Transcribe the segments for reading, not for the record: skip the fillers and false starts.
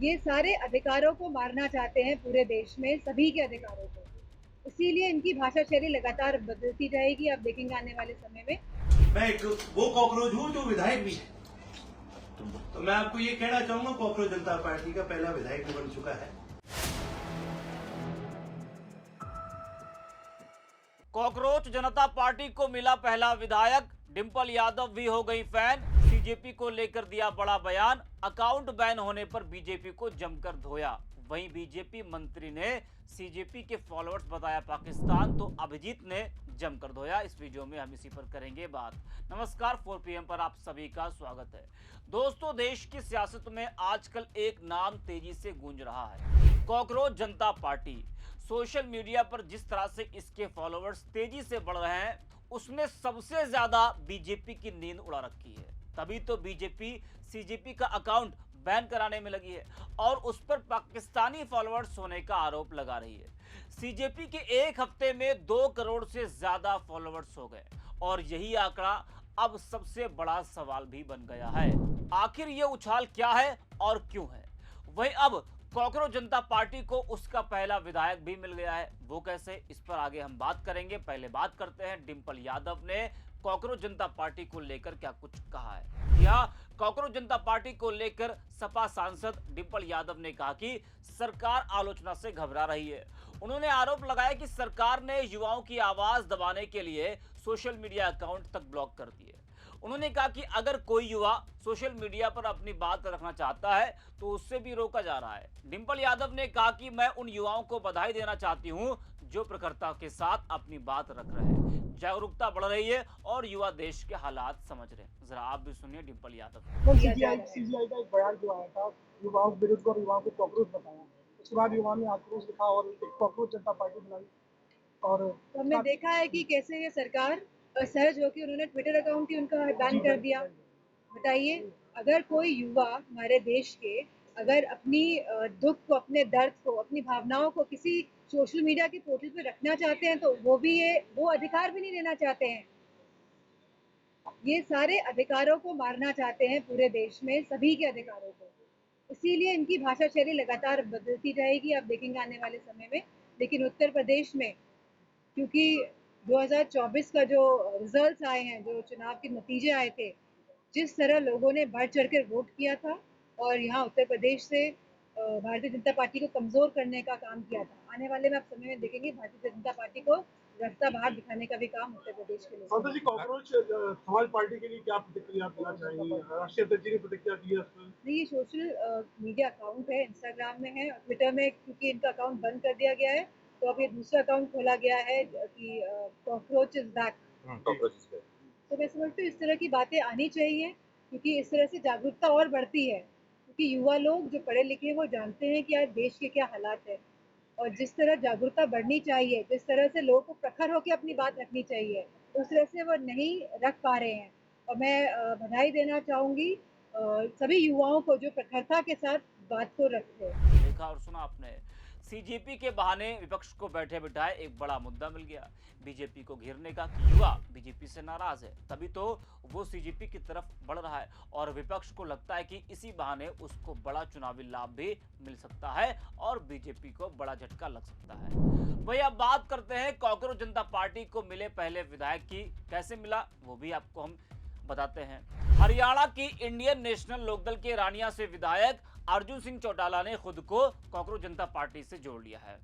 ये सारे अधिकारों को मारना चाहते हैं पूरे देश में, सभी के अधिकारों को। इसीलिए इनकी भाषा शैली लगातार बदलती जाएगी, आप देखेंगे आने वाले समय में। मैं एक वो कॉकरोच हूँ जो विधायक भी है। तो मैं आपको ये कहना चाहूंगा, कॉकरोच जनता पार्टी का पहला विधायक भी बन चुका है। कॉकरोच जनता पार्टी को मिला पहला विधायक, डिंपल यादव भी हो गई फैन। सीजेपी को लेकर दिया बड़ा बयान, अकाउंट बैन होने पर बीजेपी को जमकर धोया। वहीं बीजेपी मंत्री ने सीजेपी के फॉलोअर्स बताया पाकिस्तान, तो अभिजीत ने जमकर धोया। इस वीडियो में हम इसी पर करेंगे बात। नमस्कार, 4 PM पर आप सभी का स्वागत है। दोस्तों, देश की सियासत में आजकल एक नाम तेजी से गूंज रहा है, कॉकरोच जनता पार्टी। सोशल मीडिया पर जिस तरह से इसके फॉलोअर्स तेजी से बढ़ रहे हैं, उसने सबसे ज्यादा बीजेपी की नींद उड़ा रखी है। तभी तो बीजेपी सीजेपी का अकाउंट बैन कराने में लगी है और उस पर पाकिस्तानी फॉलोअर्स होने का आरोप लगा रही है। सीजेपी के एक हफ्ते में 2 करोड़ से ज्यादा फॉलोअर्स हो गए और यही आंकड़ा अब सबसे बड़ा सवाल भी बन गया है। आखिर ये उछाल क्या है और क्यों है? वहीं अब कॉकरोच जनता पार्टी को उसका पहला विधायक भी मिल गया है। वो कैसे, इस पर आगे हम बात करेंगे। पहले बात करते हैं, डिंपल यादव ने कॉकरोच जनता पार्टी को लेकर क्या कुछ कहा है। यहाँ कॉकरोच जनता पार्टी को लेकर सपा सांसद डिंपल यादव ने कहा कि सरकार आलोचना से घबरा रही है। उन्होंने आरोप लगाया कि सरकार ने युवाओं की आवाज दबाने के लिए सोशल मीडिया अकाउंट तक ब्लॉक कर दिए। उन्होंने कहा कि अगर कोई युवा सोशल मीडिया पर अपनी बात रखना चाहता है तो उससे भी रोका जा रहा है। डिंपल यादव ने कहा कि मैं उन युवाओं को बधाई देना चाहती हूं जो प्रखरता के साथ अपनी बात रख रहे हैं। जागरूकता बढ़ रही है और युवा देश के हालात समझ रहे हैं। जरा आप भी सुनिए डिंपल यादव। सीजीआई का एक बयान जो आया था, युवाओं के विरुद्ध और युवाओं को कॉकरोच बताया। उसके बाद युवाओं ने आक्रोश दिखा और एक कॉकरोच जनता पार्टी बनाई। और तो हमने देखा है कि कैसे ये सरकार असहज होकर उन्होंने ट्विटर अकाउंट ही उनका बैन कर दिया। बताइए, अगर कोई युवा हमारे देश के अगर अपनी दुख को, अपने दर्द को, अपनी भावनाओं को किसी सोशल मीडिया के पोर्टल पे रखना चाहते हैं तो वो अधिकार भी नहीं देना चाहते हैं। ये सारे अधिकारों को मारना चाहते हैं पूरे देश में, सभी के अधिकारों को। इसीलिए इनकी भाषा शैली लगातार बदलती जाएगी, आप देखेंगे आने वाले समय में। लेकिन उत्तर प्रदेश में, क्योंकि 2024 का जो रिजल्ट्स आए हैं, जो चुनाव के नतीजे आए थे, जिस तरह लोगों ने बढ़ चढ़ कर वोट किया था और यहाँ उत्तर प्रदेश से भारतीय जनता पार्टी को कमजोर करने का काम किया था। आने वाले में आप समय में देखेंगे भारतीय जनता पार्टी को रास्ता बाहर दिखाने का भी काम उत्तर प्रदेश के लोग। जी, कॉकरोच समाज पार्टी के लिए क्या प्रतिक्रिया देना चाहेंगे? राष्ट्रीय अध्यक्ष ने प्रतिक्रिया दी है इस पर। नहीं, ये सोशल मीडिया अकाउंट है, इंस्टाग्राम में है और ट्विटर में, क्योंकि इनका अकाउंट बंद कर दिया गया है तो अब ये दूसरा अकाउंट खोला गया है कि कॉकरोच इज बैक। तो मैं समझती हूँ इस तरह की बातें आनी चाहिए, क्योंकि इस तरह से जागरूकता और बढ़ती है। क्योंकि युवा लोग जो पढ़े लिखे हैं वो जानते हैं कि आज देश के क्या हालात है और जिस तरह जागरूकता बढ़नी चाहिए, जिस तरह से लोगों को प्रखर होकर अपनी बात रखनी चाहिए, उस तरह से वो नहीं रख पा रहे हैं। और मैं बधाई देना चाहूंगी सभी युवाओं को जो प्रखरता के साथ बात को रखते हैं। देखा और सुना आपने, सीजेपी के बहाने विपक्ष को बैठे बिठाए एक बड़ा मुद्दा मिल गया बीजेपी को घेरने का कि युवा बीजेपी से नाराज है, तभी तो वो सीजेपी की तरफ बढ़ रहा है और विपक्ष को लगता है कि इसी बहाने उसको बड़ा चुनावी लाभ भी मिल सकता है और बीजेपी को बड़ा झटका लग सकता है। वही अब बात करते हैं कॉकरोच जनता पार्टी को मिले पहले विधायक की। कैसे मिला वो भी आपको हम बताते हैं। हरियाणा की इंडियन नेशनल लोकदल के रानिया से विधायक अर्जुन सिंह चौटाला ने खुद को कॉकरोच जनता पार्टी से जोड़ लिया है।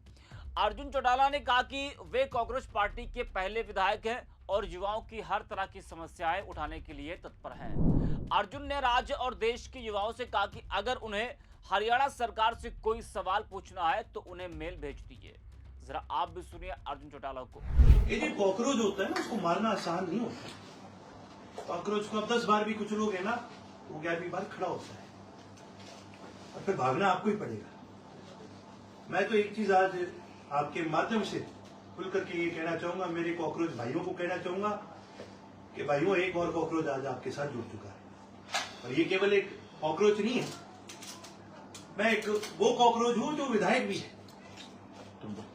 अर्जुन चौटाला ने कहा कि वे कॉकरोच पार्टी के पहले विधायक हैं और युवाओं की हर तरह की समस्याएं उठाने के लिए तत्पर हैं। अर्जुन ने राज्य और देश के युवाओं से कहा कि अगर उन्हें हरियाणा सरकार से कोई सवाल पूछना है तो उन्हें मेल भेज दीजिए। जरा आप भी सुनिए अर्जुन चौटाला को। ये जो कॉकरोच होता है ना, उसको मारना आसान नहीं होता। कॉकरोच को अब 10 बार भी कुछ लोग है ना, वो 11वीं बार खड़ा होता है और फिर भागना आपको ही पड़ेगा। मैं तो एक चीज आज आपके माध्यम से खुल करके ये कहना चाहूंगा, मेरे कॉकरोच भाइयों को कहना चाहूंगा कि भाइयों, एक और कॉकरोच आज आपके साथ जुड़ चुका है और ये केवल एक कॉकरोच नहीं है, मैं एक वो कॉकरोच हूं जो विधायक भी है।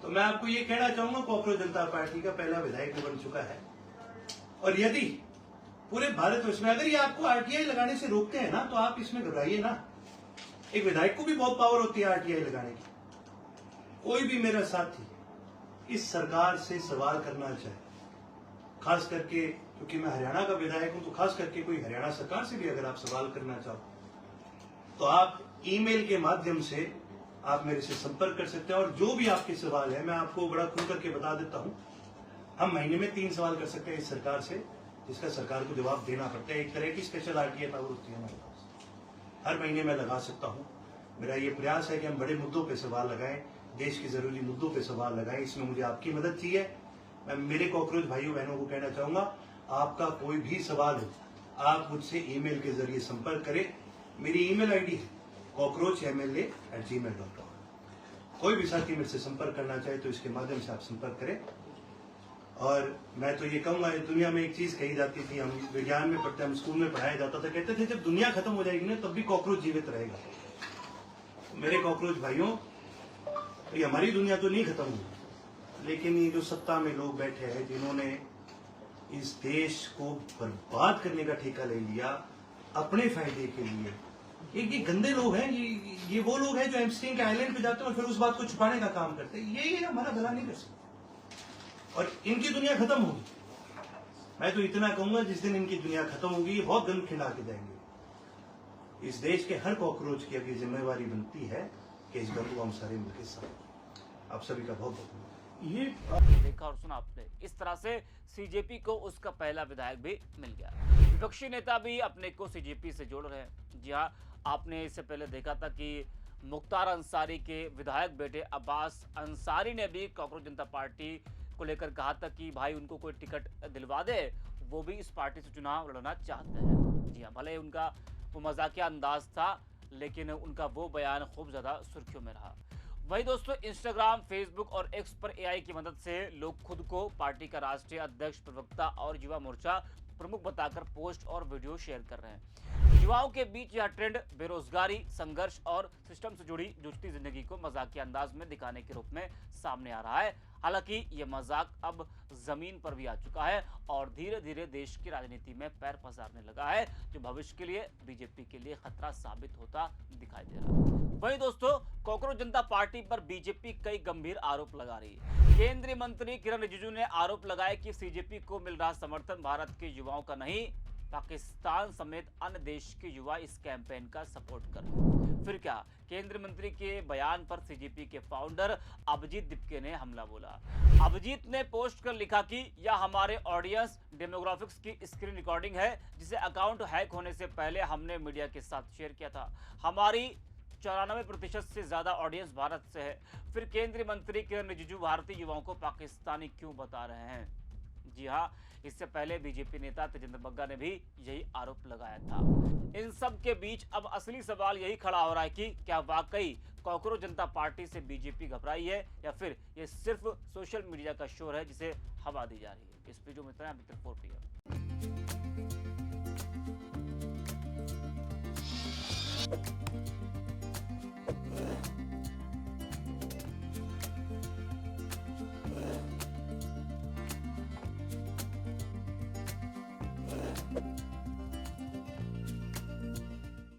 तो मैं आपको ये कहना चाहूंगा, कॉकरोच जनता पार्टी का पहला विधायक भी बन चुका है। और यदि पूरे भारतवर्ष में अगर ये आपको आरटीआई लगाने से रोकते हैं ना, तो आप इसमें घबराइए ना। एक विधायक को भी बहुत पावर होती है आरटीआई लगाने की। कोई भी मेरा साथी इस सरकार से सवाल करना चाहे, खास करके क्योंकि मैं हरियाणा का विधायक हूं, तो खास करके कोई हरियाणा सरकार से भी अगर आप सवाल करना चाहो तो आप ईमेल के माध्यम से आप मेरे से संपर्क कर सकते हैं। और जो भी आपके सवाल है मैं आपको बड़ा खुल करके बता देता हूं। हम महीने में 3 सवाल कर सकते हैं इस सरकार से, जिसका सरकार को जवाब देना पड़ता है। एक तरह की स्पेशल आरटीआई पावर होती है हमारे पास, हर महीने मैं लगा सकता हूं। मेरा ये प्रयास है कि हम बड़े मुद्दों पे सवाल लगाएं, देश के जरूरी मुद्दों पे सवाल लगाएं। इसमें मुझे आपकी मदद चाहिए। मैं मेरे कॉकरोच भाइयों बहनों को कहना चाहूंगा, आपका कोई भी सवाल हो आप मुझसे ईमेल के जरिए संपर्क करें। मेरी ईमेल आईडी है cockroachmla@gmail.com। कोई भी साथी मेरे से संपर्क करना चाहे तो इसके माध्यम से आप संपर्क करें। और मैं तो ये कहूंगा, दुनिया में एक चीज कही जाती थी, हम विज्ञान में पढ़ते, हम स्कूल में पढ़ाया जाता था, कहते थे जब दुनिया खत्म हो जाएगी ना तब भी कॉकरोच जीवित रहेगा। तो मेरे कॉकरोच भाइयों, तो ये हमारी दुनिया तो नहीं खत्म हुई, लेकिन ये जो सत्ता में लोग बैठे हैं जिन्होंने इस देश को बर्बाद करने का ठेका ले लिया अपने फायदे के लिए, ये गंदे लोग हैं। ये वो लोग हैं जो एम्स्टीन के आइलैंड पे जाते हैं और फिर उस बात को छुपाने का काम करते हैं। ये हमारा भला नहीं कर सकते और इनकी दुनिया खत्म होगी। मैं तो इतना कहूंगा, जिस दिन इनकी दुनिया खत्म होगी ये बहुत गंद खिंडा के जाएंगे। इस देश के हर कॉकरोच की अब ये जिम्मेवारी बनती है कि इस गंद को हम सारे मिलकर साफ। आप सभी का बहुत बहुत ये देखा और सुना आपने, इस तरह से सीजेपी को उसका पहला विधायक भी मिल गया। विपक्षी नेता भी अपने को सीजेपी से जोड़ रहे हैं। जी हाँ, आपने इससे पहले देखा था कि मुख्तार अंसारी के विधायक बेटे अब्बास अंसारी ने भी कांग्रेस जनता पार्टी को लेकर कहा था कि भाई उनको कोई टिकट दिलवा दे, वो भी इस पार्टी से चुनाव लड़ना चाहते हैं। जी हाँ, भले उनका वो मजाकिया अंदाज था, लेकिन उनका वो बयान खूब ज्यादा सुर्खियों में रहा। वही दोस्तों, इंस्टाग्राम, फेसबुक और एक्स पर एआई की मदद से लोग खुद को पार्टी का राष्ट्रीय अध्यक्ष, प्रवक्ता और युवा मोर्चा प्रमुख बताकर पोस्ट और वीडियो शेयर कर रहे हैं। युवाओं के बीच यह ट्रेंड बेरोजगारी, संघर्ष और सिस्टम से जुड़ी जूझती जिंदगी को मजाकिया अंदाज में दिखाने के रूप में सामने आ रहा है। हालांकि ये मजाक अब जमीन पर भी आ चुका है और धीरे धीरे देश की राजनीति में पैर पसारने लगा है, जो भविष्य के लिए बीजेपी के लिए खतरा साबित होता दिखाई दे रहा है। वहीं दोस्तों, कांग्रेस जनता पार्टी पर बीजेपी कई गंभीर आरोप लगा रही है। केंद्रीय मंत्री किरण रिजिजू ने आरोप लगाया कि सीजेपी को मिल रहा समर्थन भारत के युवाओं का नहीं, पाकिस्तान समेत अन्य देश के युवा इस कैंपेन का सपोर्ट कर रहे हैं। फिर क्या, केंद्रीय मंत्री के बयान पर सीजेपी के फाउंडर अभिजीत दिपके ने हमला बोला। अभिजीत ने पोस्ट कर लिखा कि यह हमारे ऑडियंस डेमोग्राफिक्स की स्क्रीन रिकॉर्डिंग है, जिसे अकाउंट हैक होने से पहले हमने मीडिया के साथ शेयर किया था। हमारी 94% से ज्यादा ऑडियंस भारत से है। फिर केंद्रीय मंत्री किरण रिजिजू भारतीय युवाओं को पाकिस्तानी क्यों बता रहे हैं? जी हाँ, इससे पहले बीजेपी नेता तेजेंद्र बग्गा ने भी यही आरोप लगाया था। इन सब के बीच अब असली सवाल यही खड़ा हो रहा है कि क्या वाकई कांग्रेस जनता पार्टी से बीजेपी घबराई है या फिर ये सिर्फ सोशल मीडिया का शोर है जिसे हवा दी जा रही है। इस वीडियो में इतना, रिपोर्ट किया।